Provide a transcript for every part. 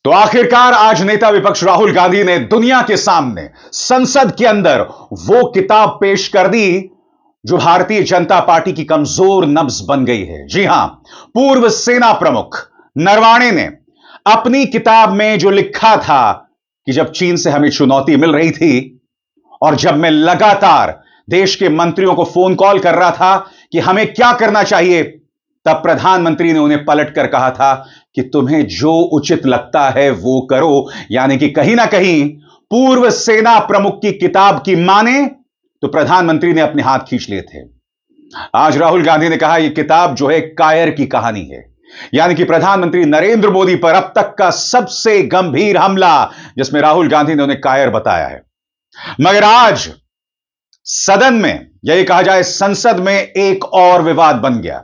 तो आखिरकार आज नेता विपक्ष राहुल गांधी ने दुनिया के सामने संसद के अंदर वो किताब पेश कर दी जो भारतीय जनता पार्टी की कमजोर नब्ज बन गई है। जी हां, पूर्व सेना प्रमुख नरवाणे ने अपनी किताब में जो लिखा था कि जब चीन से हमें चुनौती मिल रही थी और जब मैं लगातार देश के मंत्रियों को फोन कॉल कर रहा था कि हमें क्या करना चाहिए, तब प्रधानमंत्री ने उन्हें पलट कर कहा था कि तुम्हें जो उचित लगता है वो करो। यानी कि कहीं ना कहीं पूर्व सेना प्रमुख की किताब की माने तो प्रधानमंत्री ने अपने हाथ खींच लिए थे। आज राहुल गांधी ने कहा यह किताब जो है कायर की कहानी है। यानी कि प्रधानमंत्री नरेंद्र मोदी पर अब तक का सबसे गंभीर हमला जिसमें राहुल गांधी ने उन्हें कायर बताया है। मगर आज सदन में, यही कहा जाए संसद में, एक और विवाद बन गया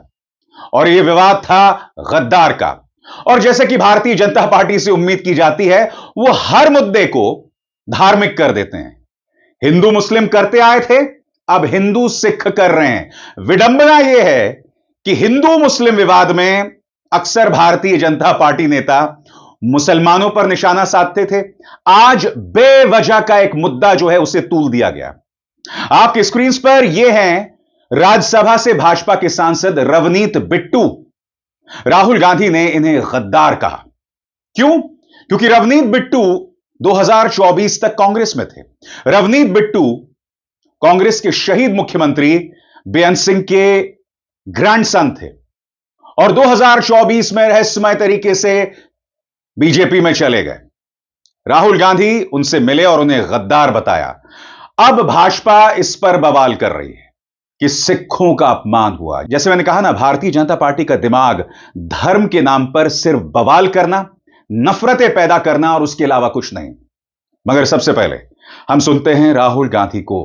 और यह विवाद था गद्दार का। और जैसे कि भारतीय जनता पार्टी से उम्मीद की जाती है, वो हर मुद्दे को धार्मिक कर देते हैं। हिंदू मुस्लिम करते आए थे, अब हिंदू सिख कर रहे हैं। विडंबना यह है कि हिंदू मुस्लिम विवाद में अक्सर भारतीय जनता पार्टी नेता मुसलमानों पर निशाना साधते थे। आज बेवजह का एक मुद्दा जो है उसे तूल दिया गया। आपकी स्क्रीन पर यह है राज्यसभा से भाजपा के सांसद रवनीत बिट्टू। राहुल गांधी ने इन्हें गद्दार कहा। क्यों? क्योंकि रवनीत बिट्टू 2024 तक कांग्रेस में थे। रवनीत बिट्टू कांग्रेस के शहीद मुख्यमंत्री बेअंत सिंह के ग्रैंडसन थे और 2024 में रहस्यमय तरीके से बीजेपी में चले गए। राहुल गांधी उनसे मिले और उन्हें गद्दार बताया। अब भाजपा इस पर बवाल कर रही है कि सिखों का अपमान हुआ। जैसे मैंने कहा ना, भारतीय जनता पार्टी का दिमाग धर्म के नाम पर सिर्फ बवाल करना, नफरतें पैदा करना और उसके अलावा कुछ नहीं। मगर सबसे पहले हम सुनते हैं राहुल गांधी को,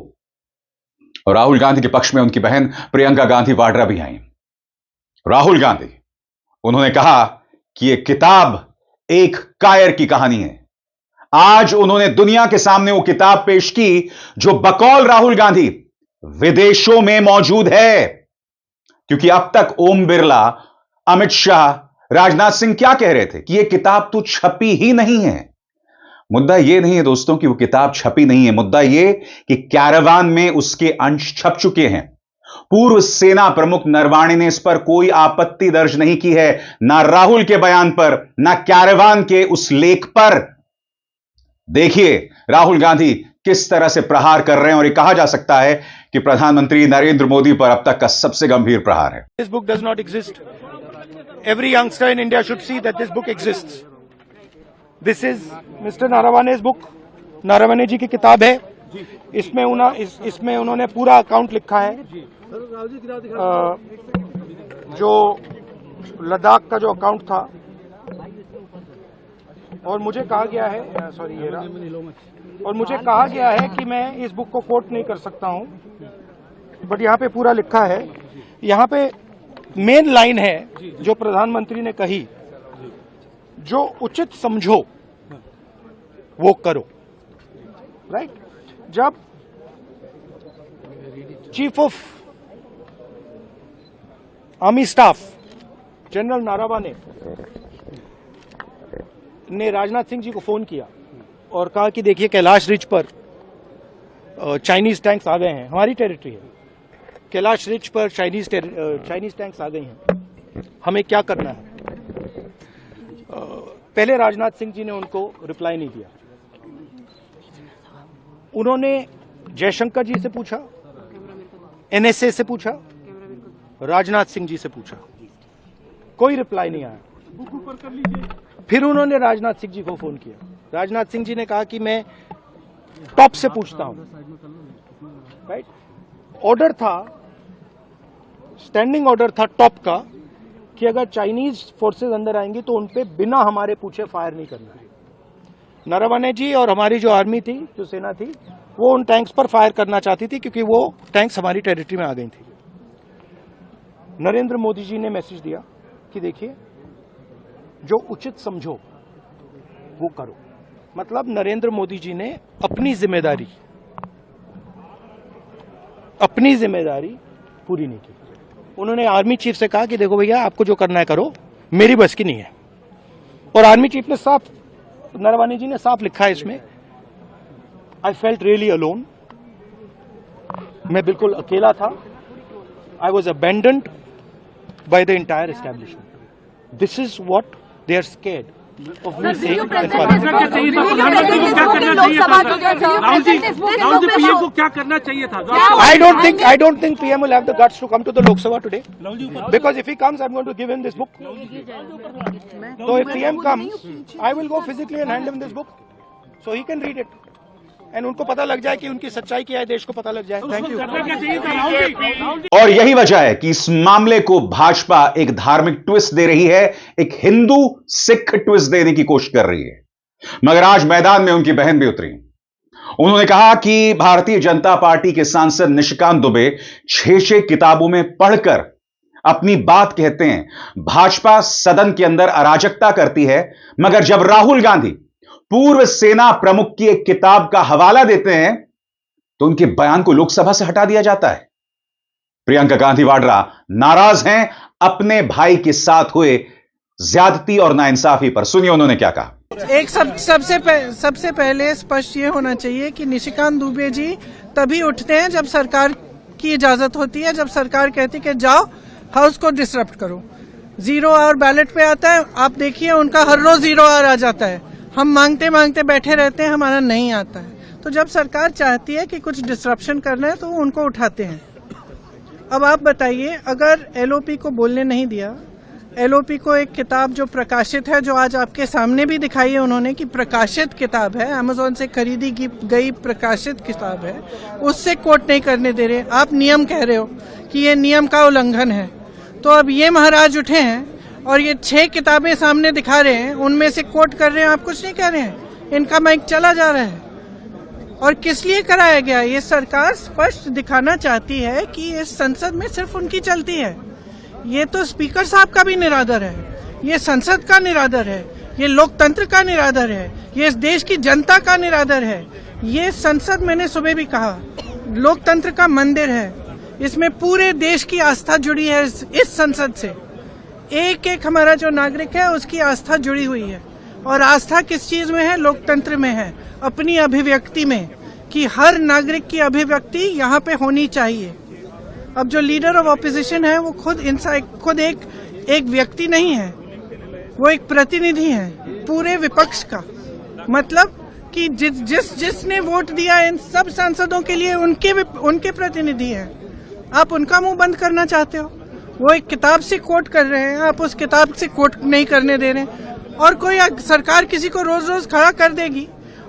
और राहुल गांधी के पक्ष में उनकी बहन प्रियंका गांधी वाड्रा भी आई। राहुल गांधी, उन्होंने कहा कि यह किताब एक कायर की कहानी है। आज उन्होंने दुनिया के सामने वो किताब पेश की जो बकौल राहुल गांधी विदेशों में मौजूद है। क्योंकि अब तक ओम बिरला, अमित शाह, राजनाथ सिंह क्या कह रहे थे कि यह किताब तो छपी ही नहीं है। मुद्दा यह नहीं है दोस्तों कि वो किताब छपी नहीं है, मुद्दा यह कि कैरावान में उसके अंश छप चुके हैं। पूर्व सेना प्रमुख नरवाणे ने इस पर कोई आपत्ति दर्ज नहीं की है, ना राहुल के बयान पर, ना कैरावान के उस लेख पर। देखिए राहुल गांधी किस तरह से प्रहार कर रहे हैं और यह कहा जा सकता है कि प्रधानमंत्री नरेंद्र मोदी पर अब तक का सबसे गंभीर प्रहार है। This book does not exist. Every youngster in India should see that this book exists. This is Mr. नारावाने's book. Naravane जी की किताब है। इसमें उन्होंने पूरा अकाउंट लिखा है। जो लद्दाख का जो अकाउंट था, और मुझे कहा गया है, और मुझे कहा गया है कि मैं इस बुक को कोट नहीं कर सकता हूं, बट यहाँ पे पूरा लिखा है। यहाँ पे मेन लाइन है जो प्रधानमंत्री ने कही, जो उचित समझो वो करो। राइट? जब chief of army staff general Naravane ने राजनाथ सिंह जी को फोन किया और कहा कि देखिए कैलाश रिज पर चाइनीज टैंक्स आ गए हैं, हमारी टेरिटरी है, कैलाश रिज पर चाइनीज टैंक्स आ गए हैं, हमें क्या करना है। पहले राजनाथ सिंह जी ने उनको रिप्लाई नहीं दिया। उन्होंने जयशंकर जी से पूछा, एनएसए से पूछा, राजनाथ सिंह जी से पूछा, कोई रिप्लाई नहीं आया। फिर उन्होंने राजनाथ सिंह जी को फोन किया। राजनाथ सिंह जी ने कहा कि मैं टॉप से पूछता हूं। राइट? ऑर्डर था, स्टैंडिंग ऑर्डर था टॉप का कि अगर चाइनीज फोर्सेस अंदर आएंगी तो उनपे बिना हमारे पूछे फायर नहीं करना है। नरवणे जी और हमारी जो आर्मी थी, जो सेना थी, वो उन टैंक्स पर फायर करना चाहती थी क्योंकि वो टैंक्स हमारी टेरिटरी में आ गई थी। नरेंद्र मोदी जी ने मैसेज दिया कि देखिए, जो उचित समझो वो करो। मतलब नरेंद्र मोदी जी ने अपनी जिम्मेदारी पूरी नहीं की। उन्होंने आर्मी चीफ से कहा कि देखो भैया, आपको जो करना है करो, मेरी बस की नहीं है। और आर्मी चीफ ने साफ नरवाने जी ने साफ लिखा है इसमें, आई फेल्ट रियली अलोन, मैं बिल्कुल अकेला था, I was abandoned by the entire establishment. This is what they are scared of me saying as far as प्रधानमंत्री को क्या करना चाहिए था? राहुल जी पीएम को क्या करना चाहिए था? I don't think PM will have the guts to come to the Lok Sabha today, because if he comes I'm going to give him this book. So if PM comes I will go physically and hand him this book so he can read it and उनको पता लग जाए कि उनकी सच्चाई क्या है, देश को पता लग जाए। Thank you. और यही वजह है कि इस मामले को भाजपा एक धार्मिक ट्विस्ट दे रही है, एक हिंदू सिख ट्विस्ट देने की कोशिश कर रही है। मगर आज मैदान में उनकी बहन भी उतरी। उन्होंने कहा कि भारतीय जनता पार्टी के सांसद निशिकांत दुबे 6 किताबों में पढ़कर अपनी बात कहते हैं। भाजपा सदन के अंदर अराजकता करती है, मगर जब राहुल गांधी पूर्व सेना प्रमुख की एक किताब का हवाला देते हैं तो उनके बयान को लोकसभा से हटा दिया जाता है। प्रियंका गांधी वाड्रा नाराज हैं अपने भाई के साथ हुए ज्यादती और नाइंसाफी पर। सुनिए उन्होंने क्या कहा। एक सबसे पहले स्पष्ट ये होना चाहिए कि निशिकांत दुबे जी तभी उठते हैं जब सरकार की इजाजत होती है, जब सरकार कहती है कि जाओ हाउस को डिसरप्ट करो। 0 आवर बैलेट पे आता है, आप देखिए उनका हर रोज 0 आवर आ जाता है। हम मांगते मांगते बैठे रहते हैं, हमारा नहीं आता है। तो जब सरकार चाहती है कि कुछ डिसरप्शन करना है तो वो उनको उठाते हैं। अब आप बताइए, अगर एलओपी को बोलने नहीं दिया, एलओपी को एक किताब जो प्रकाशित है, जो आज आपके सामने भी दिखाई है उन्होंने कि प्रकाशित किताब है, अमेज़न से खरीदी गई प्रकाशित किताब है, उससे कोट नहीं करने दे रहे। आप नियम कह रहे हो कि ये नियम का उल्लंघन है। तो अब ये महाराज उठे हैं और ये 6 किताबें सामने दिखा रहे हैं, उनमें से कोट कर रहे हैं, आप कुछ नहीं कह रहे हैं। इनका माइक चला जा रहा है। और किस लिए कराया गया? ये सरकार स्पष्ट दिखाना चाहती है कि इस संसद में सिर्फ उनकी चलती है। ये तो स्पीकर साहब का भी निरादर है, ये संसद का निरादर है, ये लोकतंत्र का निरादर है, ये इस देश की जनता का निरादर है। ये संसद, मैंने सुबह भी कहा, लोकतंत्र का मंदिर है। इसमें पूरे देश की आस्था जुड़ी है। इस संसद से एक एक हमारा जो नागरिक है उसकी आस्था जुड़ी हुई है। और आस्था किस चीज में है? लोकतंत्र में है, अपनी अभिव्यक्ति में, कि हर नागरिक की अभिव्यक्ति यहाँ पे होनी चाहिए। अब जो लीडर ऑफ ऑपोजिशन है वो खुद एक व्यक्ति नहीं है, वो एक प्रतिनिधि है पूरे विपक्ष का। मतलब कि जिसने वोट दिया इन सब सांसदों के लिए उनके प्रतिनिधि हैं। आप उनका मुंह बंद करना चाहते हो? वो एक किताब से कोट कर रहे हैं, आप उस किताब से कोट नहीं करने दे रहे हैं। और कोई सरकार किसी को रोज रोज खड़ा कर देगी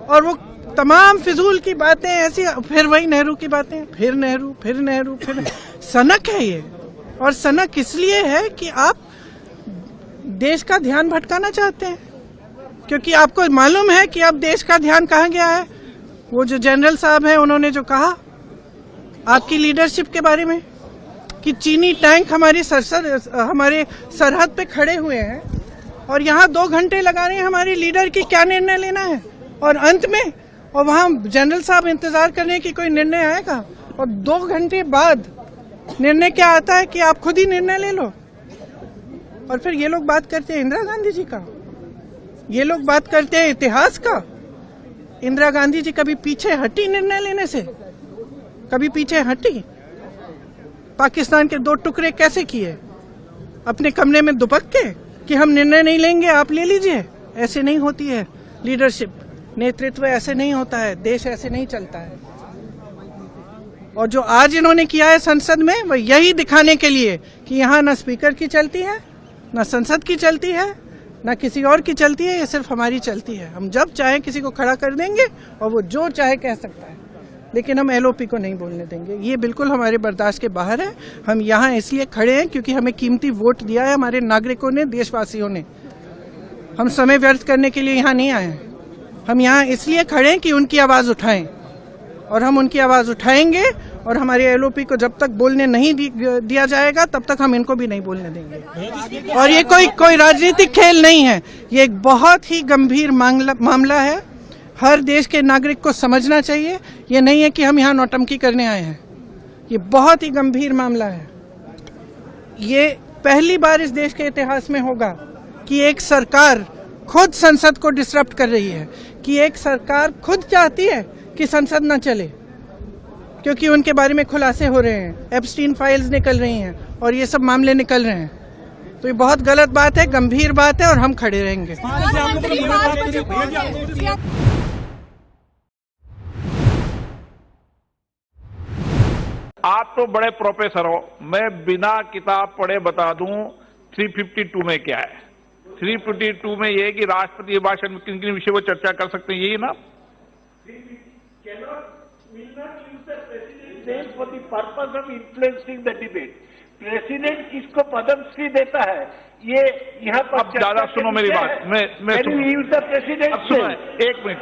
और वो तमाम फिजूल की बातें ऐसी, फिर वही नेहरू की बातें, फिर नेहरू। सनक है ये। और सनक इसलिए है कि आप देश का ध्यान भटकाना चाहते हैं, क्योंकि आपको मालूम है कि अब देश का ध्यान कहाँ गया है। वो जो जनरल साहब हैं उन्होंने जो कहा आपकी लीडरशिप के बारे में कि चीनी टैंक हमारे सरहद पे खड़े हुए हैं और यहाँ 2 घंटे लगा रहे हैं हमारी लीडर की क्या निर्णय लेना है। और अंत में और वहाँ जनरल साहब इंतजार कर रहे हैं कि कोई निर्णय आएगा, और 2 घंटे बाद निर्णय क्या आता है कि आप खुद ही निर्णय ले लो। और फिर ये लोग बात करते हैं इंदिरा गांधी जी का, ये लोग बात करते हैं इतिहास का। इंदिरा गांधी जी कभी पीछे हटी निर्णय लेने से? कभी पीछे हटी? पाकिस्तान के 2 टुकड़े कैसे किए? अपने कमरे में दुबक के कि हम निर्णय नहीं लेंगे, आप ले लीजिए। ऐसे नहीं होती है लीडरशिप, नेतृत्व ऐसे नहीं होता है, देश ऐसे नहीं चलता है। और जो आज इन्होंने किया है संसद में, वह यही दिखाने के लिए कि यहाँ न स्पीकर की चलती है, न संसद की चलती है, न किसी और की चलती है, ये सिर्फ हमारी चलती है। हम जब चाहे किसी को खड़ा कर देंगे और वो जो चाहे कह सकता है, लेकिन हम एलओपी को नहीं बोलने देंगे। ये बिल्कुल हमारे बर्दाश्त के बाहर है। हम यहाँ इसलिए खड़े हैं क्योंकि हमें कीमती वोट दिया है हमारे नागरिकों ने, देशवासियों ने। हम समय व्यर्थ करने के लिए यहाँ नहीं आए हैं। हम यहाँ इसलिए खड़े हैं कि उनकी आवाज उठाएं, और हम उनकी आवाज उठाएंगे। और हमारे एलओपी को जब तक बोलने नहीं दिया जाएगा तब तक हम इनको भी नहीं बोलने देंगे। और ये कोई राजनीतिक खेल नहीं है, ये एक बहुत ही गंभीर मामला है। हर देश के नागरिक को समझना चाहिए। ये नहीं है कि हम यहाँ नौटंकी करने आए हैं, ये बहुत ही गंभीर मामला है। ये पहली बार इस देश के इतिहास में होगा कि एक सरकार खुद संसद को डिसरप्ट कर रही है, कि एक सरकार खुद चाहती है कि संसद न चले क्योंकि उनके बारे में खुलासे हो रहे हैं, एप्स्टीन फाइल्स निकल रही हैं और ये सब मामले निकल रहे हैं। तो ये बहुत गलत बात है, गंभीर बात है और हम खड़े रहेंगे। आप तो बड़े प्रोफेसर हो, मैं बिना किताब पढ़े बता दूं 352 में क्या है। 352 में यह है कि राष्ट्रपति भाषण में किन किन विषयों पर चर्चा कर सकते हैं, यही ना। For the purpose of influencing the debate, president किसको पद्मश्री देता है, ये यहाँ पर अब ज्यादा सुनो मेरी बात, मैं प्रेसिडेंट। अब सुनो, एक मिनट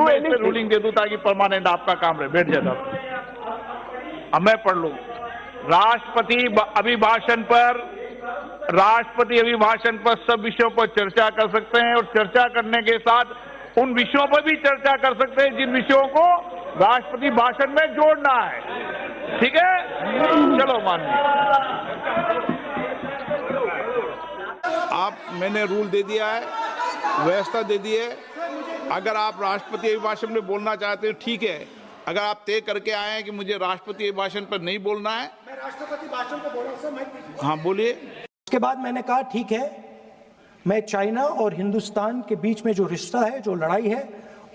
मैं इस पे रूलिंग दे दूं ताकि परमानेंट आपका काम रहे। बैठ जाता, अब मैं पढ़ लूं। राष्ट्रपति अभिभाषण पर सब विषयों पर चर्चा कर सकते हैं और चर्चा करने के साथ उन विषयों पर भी चर्चा कर सकते हैं जिन विषयों को राष्ट्रपति भाषण में जोड़ना है। ठीक है, चलो मानिए। मैंने रूल दे दिया है, व्यवस्था दे दी है। अगर आप राष्ट्रपति अभिभाषण में बोलना चाहते हो ठीक है, अगर आप तय करके आए हैं कि मुझे राष्ट्रपति अभिभाषण पर नहीं बोलना है। मैं राष्ट्रपति भाषण को बोल रहा हूं, हाँ बोलिए। उसके बाद मैंने कहा ठीक है, मैं चाइना और हिंदुस्तान के बीच में जो रिश्ता है, जो लड़ाई है,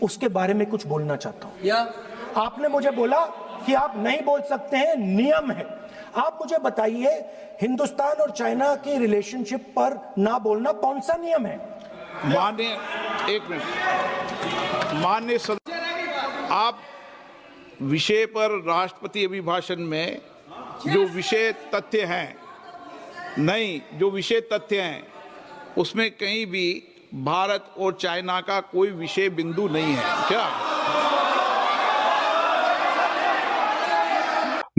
उसके बारे में कुछ बोलना चाहता हूं। आपने मुझे बोला कि आप नहीं बोल सकते हैं, नियम है। आप मुझे बताइए, हिंदुस्तान और चाइना की रिलेशनशिप पर ना बोलना कौन सा नियम है? माननीय, एक मिनट, माननीय आप विषय पर राष्ट्रपति अभिभाषण में जो विषय तथ्य हैं, नहीं, जो विषय तथ्य हैं उसमें कहीं भी भारत और चाइना का कोई विषय बिंदु नहीं है क्या?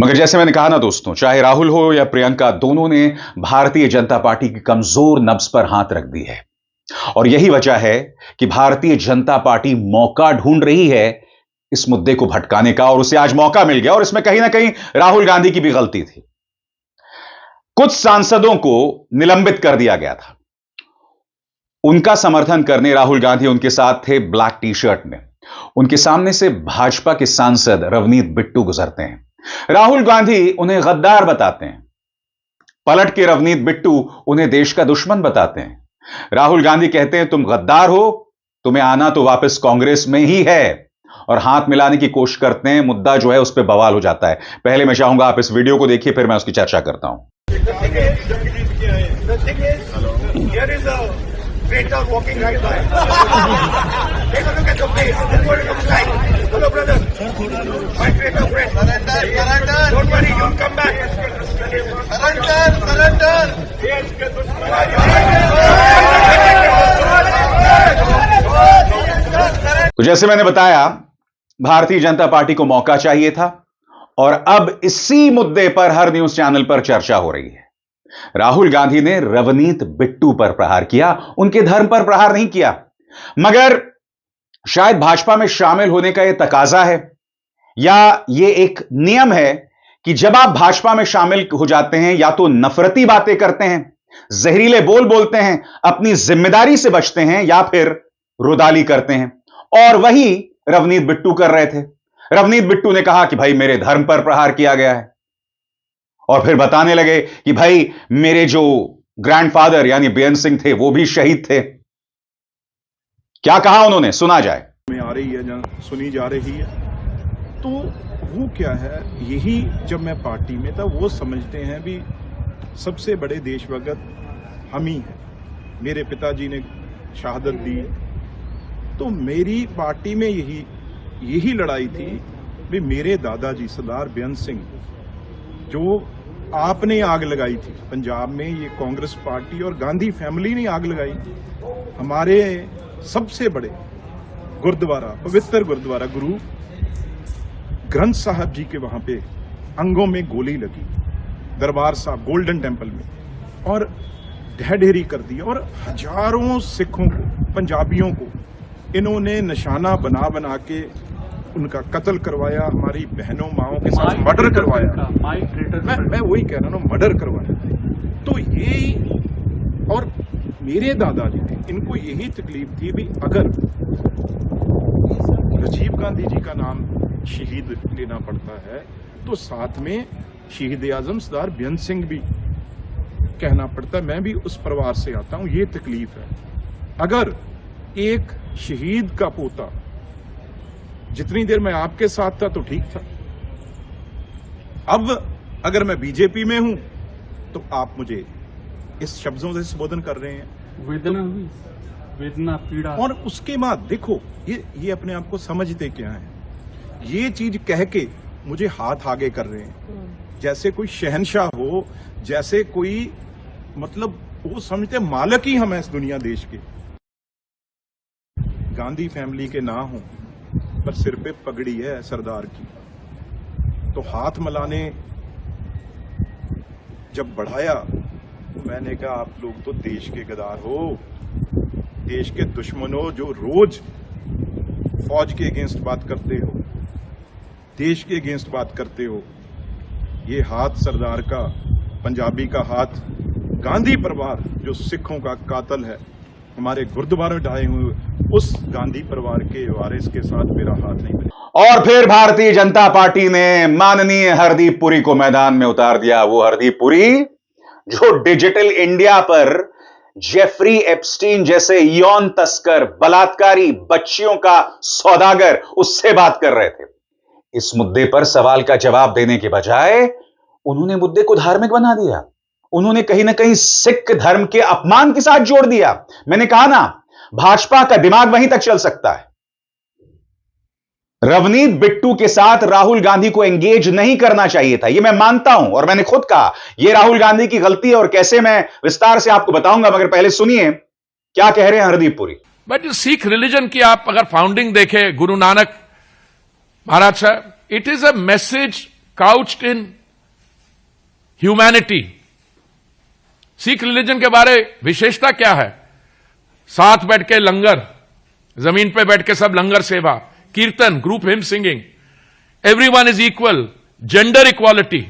मगर जैसे मैंने कहा ना दोस्तों, चाहे राहुल हो या प्रियंका, दोनों ने भारतीय जनता पार्टी की कमजोर नब्ज पर हाथ रख दी है। और यही वजह है कि भारतीय जनता पार्टी मौका ढूंढ रही है इस मुद्दे को भटकाने का, और उसे आज मौका मिल गया। और इसमें कहीं ना कहीं राहुल गांधी की भी गलती थी। कुछ सांसदों को निलंबित कर दिया गया था। उनका समर्थन करने राहुल गांधी उनके साथ थे ब्लैक टी शर्ट में। उनके सामने से भाजपा के सांसद रवनीत बिट्टू गुजरते हैं। राहुल गांधी उन्हें गद्दार बताते हैं। पलट के रवनीत बिट्टू उन्हें देश का दुश्मन बताते हैं। राहुल गांधी कहते हैं तुम गद्दार हो, तुम्हें आना तो वापस कांग्रेस में ही है, और हाथ मिलाने की कोशिश करते हैं। मुद्दा जो है उस पर बवाल हो जाता है। पहले मैं चाहूंगा आप इस वीडियो को देखिए, फिर मैं उसकी चर्चा करता हूं। Traitor walking right by. Take a look at your face. Look what it looks like. Hello, brother. My traitor friend. Surrender. Don't worry, you'll come back. Surrender. तो जैसे मैंने बताया, भारतीय जनता पार्टी को मौका चाहिए था, और अब इसी मुद्दे पर हर न्यूज चैनल पर चर्चा हो रही है। राहुल गांधी ने रवनीत बिट्टू पर प्रहार किया, उनके धर्म पर प्रहार नहीं किया। मगर शायद भाजपा में शामिल होने का यह तकाजा है, या यह एक नियम है कि जब आप भाजपा में शामिल हो जाते हैं, या तो नफरती बातें करते हैं, जहरीले बोल बोलते हैं, अपनी जिम्मेदारी से बचते हैं, या फिर रुदाली करते हैं। और वही रवनीत बिट्टू कर रहे थे। रवनीत बिट्टू ने कहा कि भाई मेरे धर्म पर प्रहार किया गया है, और फिर बताने लगे कि भाई मेरे जो ग्रैंडफादर यानी बेअंत सिंह थे वो भी शहीद थे। क्या कहा उन्होंने, सुना जाए। में आ रही है, जहां सुनी जा रही है, तो वो क्या है, यही जब मैं पार्टी में था वो समझते हैं भी सबसे बड़े देशभक्त हम ही हैं। मेरे पिताजी ने शहादत दी, तो मेरी पार्टी में यही लड़ाई थी भी मेरे दादाजी सरदार बेअंत सिंह, जो आपने आग लगाई थी पंजाब में, ये कांग्रेस पार्टी और गांधी फैमिली ने आग लगाई। हमारे सबसे बड़े गुरुद्वारा, पवित्र गुरुद्वारा गुरु ग्रंथ साहब जी के वहां पे अंगों में गोली लगी, दरबार साहब गोल्डन टेम्पल में, और ढेर कर दिया। और हजारों सिखों को, पंजाबियों को इन्होंने निशाना बना बना के उनका कत्ल करवाया, हमारी बहनों माओं के साथ मर्डर करवाया। मैं वही कह रहा हूँ, मर्डर करवाया। तो ये, और मेरे दादाजी थे, इनको यही तकलीफ थी भी अगर राजीव गांधी जी का नाम शहीद लेना पड़ता है तो साथ में शहीद आजम सरदार बेअंत सिंह भी कहना पड़ता है। मैं भी उस परिवार से आता हूं, ये तकलीफ है। अगर एक शहीद का पोता जितनी देर मैं आपके साथ था तो ठीक था, अब अगर मैं बीजेपी में हूं तो आप मुझे इस शब्दों से संबोधन कर रहे हैं। वेदना हुई, वेदना पीड़ा। और उसके बाद देखो ये अपने आप को समझते क्या है, ये चीज कह के मुझे हाथ आगे कर रहे हैं जैसे कोई शहंशाह हो, जैसे कोई मतलब वो समझते मालिक ही हम हैं इस दुनिया देश के। गांधी फैमिली के ना हो पर सिर पे पगड़ी है सरदार की, तो हाथ मिलाने जब बढ़ाया तो मैंने कहा आप लोग तो देश के गद्दार हो, देश के दुश्मनों जो रोज फौज के अगेंस्ट बात करते हो, देश के अगेंस्ट बात करते हो। ये हाथ सरदार का, पंजाबी का हाथ, गांधी परिवार जो सिखों का कातल है, हमारे गुरुद्वारे में ढाए हुए, उस गांधी परिवार के वारिस के साथ मेरा हाथ नहीं मिला। और फिर भारतीय जनता पार्टी ने माननीय हरदीप पुरी को मैदान में उतार दिया। वो हरदीप पुरी जो डिजिटल इंडिया पर जेफरी एप्स्टीन जैसे यौन तस्कर, बलात्कारी, बच्चियों का सौदागर, उससे बात कर रहे थे। इस मुद्दे पर सवाल का जवाब देने के बजाय उन्होंने मुद्दे को धार्मिक बना दिया। उन्होंने कहीं ना कहीं सिख धर्म के अपमान के साथ जोड़ दिया। मैंने कहा ना, भाजपा का दिमाग वहीं तक चल सकता है। रवनीत बिट्टू के साथ राहुल गांधी को एंगेज नहीं करना चाहिए था, यह मैं मानता हूं, और मैंने खुद कहा यह राहुल गांधी की गलती है, और कैसे मैं विस्तार से आपको बताऊंगा, मगर पहले सुनिए क्या कह रहे हैं हरदीप पुरी। बट सिख रिलीजन की आप अगर फाउंडिंग देखें, Guru Nanak Maharaj Sahab, it is a message couched in humanity. Sikh religion के बारे विशेषता क्या है? साथ बैठ के लंगर, जमीन पे बैठ के सब langar seva, kirtan, group hymn singing, everyone is equal, gender equality.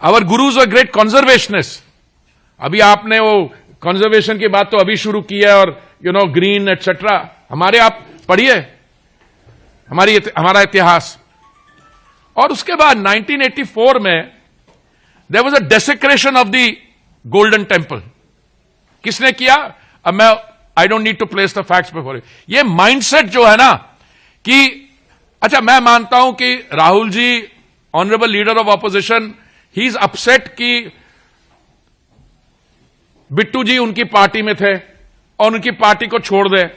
Our gurus are great conservationist. अभी आपने वो कंजर्वेशन की बात तो अभी शुरू की है, और ग्रीन एटसेट्रा, हमारे आप पढ़िए हमारा इतिहास। और उसके बाद 1984 में there was a desecration of the Golden Temple. किसने किया? अब मैं I don't need to place the facts before you. ये माइंडसेट जो है ना कि अच्छा, मैं मानता हूं कि Rahul ji, honourable leader of opposition, he is upset कि बिट्टू जी उनकी पार्टी में थे और उनकी पार्टी को छोड़ दे।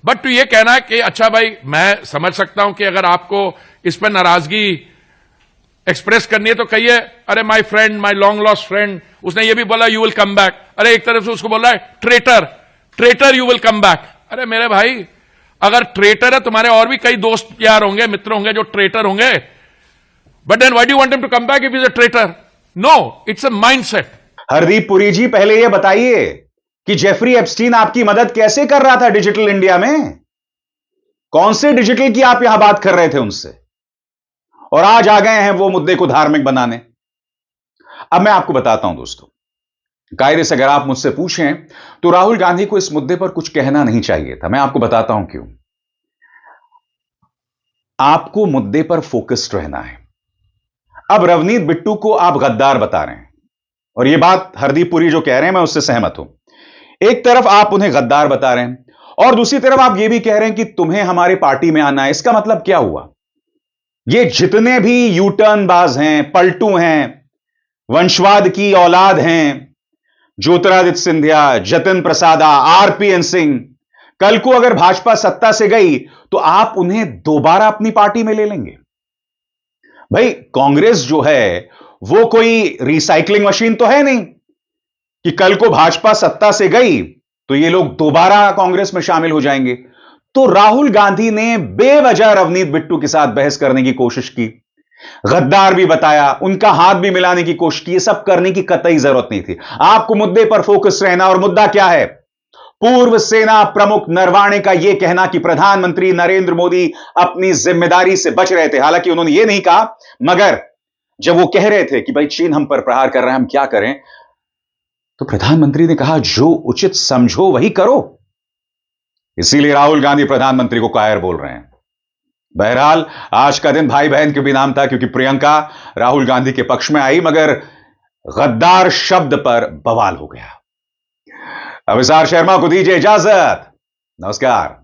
बट तो ये कहना है कि अच्छा भाई, मैं समझ सकता हूं कि अगर आपको इस पर नाराजगी एक्सप्रेस करनी है तो कहिए, अरे my friend, my long lost friend, उसने ये भी बोला यू विल कम बैक। अरे एक तरफ से उसको बोल रहा है traitor, traitor you will come back. अरे मेरे भाई, अगर ट्रेटर है, तुम्हारे और भी कई दोस्त यार होंगे, मित्र होंगे जो ट्रेटर होंगे, but then why do you want him to come back if he is a traitor? No, it's a mindset. Hardeep Puri ji, पहले यह बताइए कि जेफरी एप्स्टीन आपकी मदद कैसे कर रहा था डिजिटल इंडिया में? कौन से डिजिटल की आप यहां बात कर रहे थे उनसे, और आज आ गए हैं वो मुद्दे को धार्मिक बनाने। अब मैं आपको बताता हूं दोस्तों, कायदे से अगर आप मुझसे पूछें तो राहुल गांधी को इस मुद्दे पर कुछ कहना नहीं चाहिए था। मैं आपको बताता हूं क्यों। आपको मुद्दे पर फोकस्ड रहना है। अब रवनीत बिट्टू को आप गद्दार बता रहे हैं, और यह बात हरदीप पुरी जो कह रहे हैं मैं उससे सहमत हूं। एक तरफ आप उन्हें गद्दार बता रहे हैं, और दूसरी तरफ आप यह भी कह रहे हैं कि तुम्हें हमारी पार्टी में आना है। इसका मतलब क्या हुआ? ये जितने भी यूटर्न बाज हैं, पलटू हैं, वंशवाद की औलाद हैं, ज्योतिरादित्य सिंधिया, जतिन प्रसादा, आरपीएन सिंह, कल को अगर भाजपा सत्ता से गई तो आप उन्हें दोबारा अपनी पार्टी में ले लेंगे? भाई, कांग्रेस जो है वो कोई रिसाइकलिंग मशीन तो है नहीं कि कल को भाजपा सत्ता से गई तो ये लोग दोबारा कांग्रेस में शामिल हो जाएंगे। तो राहुल गांधी ने बेवजह रवनीत बिट्टू के साथ बहस करने की कोशिश की, गद्दार भी बताया, उनका हाथ भी मिलाने की कोशिश की। ये सब करने की कतई जरूरत नहीं थी। आपको मुद्दे पर फोकस रहना, और मुद्दा क्या है? पूर्व सेना प्रमुख नरवाणे का यह कहना कि प्रधानमंत्री नरेंद्र मोदी अपनी जिम्मेदारी से बच रहे थे। हालांकि उन्होंने यह नहीं कहा, मगर जब वो कह रहे थे कि भाई चीन हम पर प्रहार कर रहा है, हम क्या करें, तो प्रधानमंत्री ने कहा जो उचित समझो वही करो। इसीलिए राहुल गांधी प्रधानमंत्री को कायर बोल रहे हैं। बहरहाल आज का दिन भाई बहन के भी नाम था, क्योंकि प्रियंका राहुल गांधी के पक्ष में आई, मगर गद्दार शब्द पर बवाल हो गया। अविसार शर्मा को दीजिए इजाजत। नमस्कार।